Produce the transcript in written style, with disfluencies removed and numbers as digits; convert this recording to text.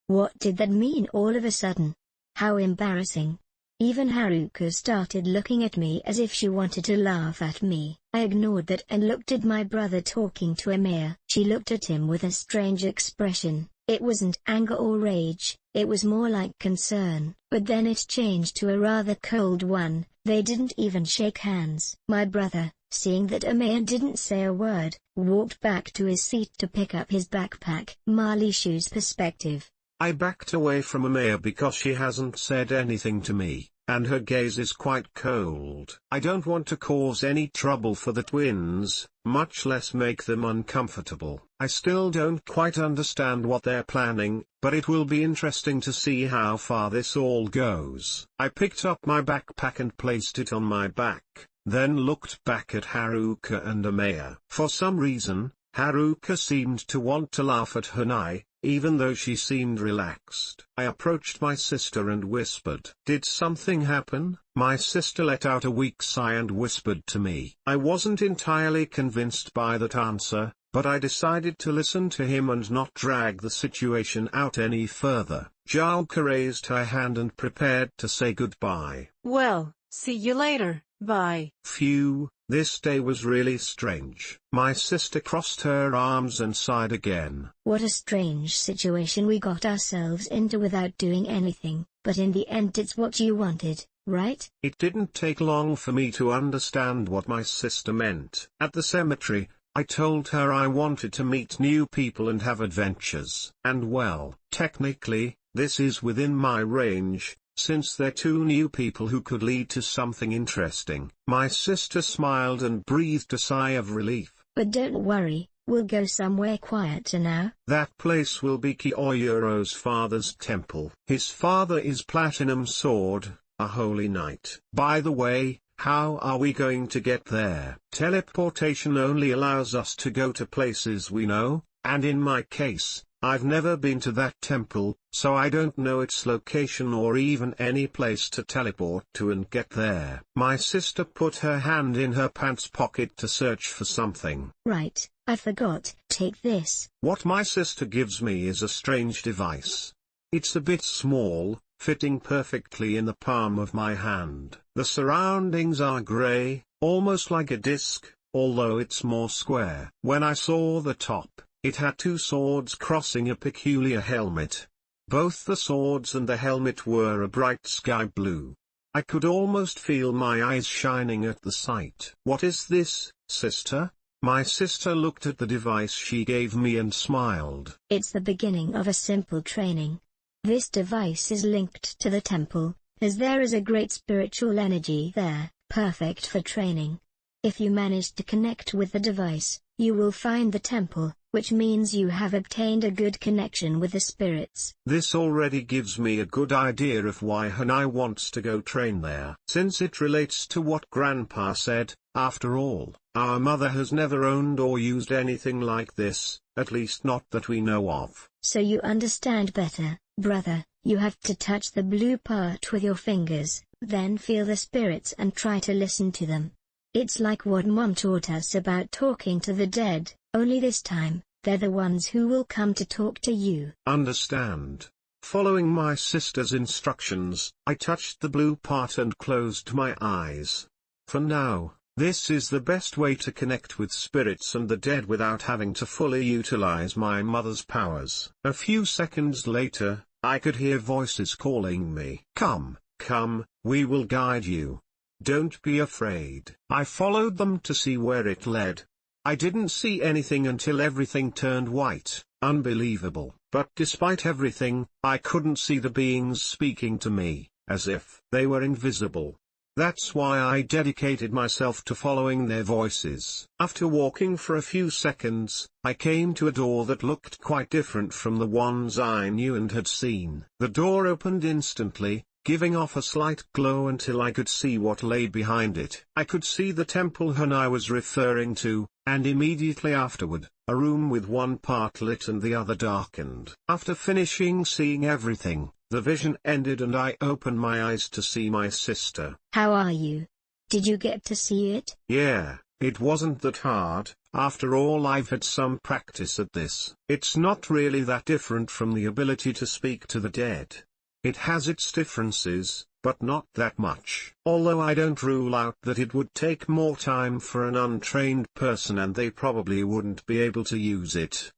What did that mean all of a sudden? How embarrassing. Even Haruka started looking at me as if she wanted to laugh at me. I ignored that and looked at my brother talking to Amaya. She looked at him with a strange expression. It wasn't anger or rage, it was more like concern. But then it changed to a rather cold one. They didn't even shake hands. My brother, seeing that Amaya didn't say a word, walked back to his seat to pick up his backpack. Marlecio's perspective. I backed away from Amaya because she hasn't said anything to me, and her gaze is quite cold. I don't want to cause any trouble for the twins, much less make them uncomfortable. I still don't quite understand what they're planning, but it will be interesting to see how far this all goes. I picked up my backpack and placed it on my back, then looked back at Haruka and Amaya. For some reason, Haruka seemed to want to laugh at Hanae, even though she seemed relaxed. I approached my sister and whispered. Did something happen? My sister let out a weak sigh and whispered to me. I wasn't entirely convinced by that answer, but I decided to listen to him and not drag the situation out any further. Jalka raised her hand and prepared to say goodbye. Well, see you later, bye. Phew, this day was really strange. My sister crossed her arms and sighed again. What a strange situation we got ourselves into without doing anything, but in the end it's what you wanted, right? It didn't take long for me to understand what my sister meant. At the cemetery, I told her I wanted to meet new people and have adventures. And well, technically, this is within my range, since they're two new people who could lead to something interesting. My sister smiled and breathed a sigh of relief. But don't worry, we'll go somewhere quieter now. That place will be Kyoyuro's father's temple. His father is Platinum Sword, a holy knight. By the way, how are we going to get there? Teleportation only allows us to go to places we know, and in my case, I've never been to that temple, so I don't know its location or even any place to teleport to and get there. My sister put her hand in her pants pocket to search for something. Right, I forgot. Take this. What my sister gives me is a strange device. It's a bit small, fitting perfectly in the palm of my hand. The surroundings are gray, almost like a disc, although it's more square. When I saw the top, it had two swords crossing a peculiar helmet. Both the swords and the helmet were a bright sky blue. I could almost feel my eyes shining at the sight. What is this, sister? My sister looked at the device she gave me and smiled. It's the beginning of a simple training. This device is linked to the temple, as there is a great spiritual energy there, perfect for training. If you manage to connect with the device, you will find the temple, which means you have obtained a good connection with the spirits. This already gives me a good idea of why Hanae wants to go train there. Since it relates to what Grandpa said, after all, our mother has never owned or used anything like this, at least not that we know of. So you understand better, brother. You have to touch the blue part with your fingers, then feel the spirits and try to listen to them. It's like what Mom taught us about talking to the dead, only this time, they're the ones who will come to talk to you. Understand. Following my sister's instructions, I touched the blue part and closed my eyes. For now, this is the best way to connect with spirits and the dead without having to fully utilize my mother's powers. A few seconds later, I could hear voices calling me. Come, come, we will guide you. Don't be afraid. I followed them to see where it led. I didn't see anything until everything turned white. Unbelievable. But despite everything, I couldn't see the beings speaking to me, as if they were invisible. That's why I dedicated myself to following their voices. After walking for a few seconds, I came to a door that looked quite different from the ones I knew and had seen. The door opened instantly, giving off a slight glow until I could see what lay behind it. I could see the temple Hanae was referring to, and immediately afterward, a room with one part lit and the other darkened. After finishing seeing everything, the vision ended and I opened my eyes to see my sister. How are you? Did you get to see it? Yeah, it wasn't that hard. After all, I've had some practice at this. It's not really that different from the ability to speak to the dead. It has its differences, but not that much. Although I don't rule out that it would take more time for an untrained person and they probably wouldn't be able to use it.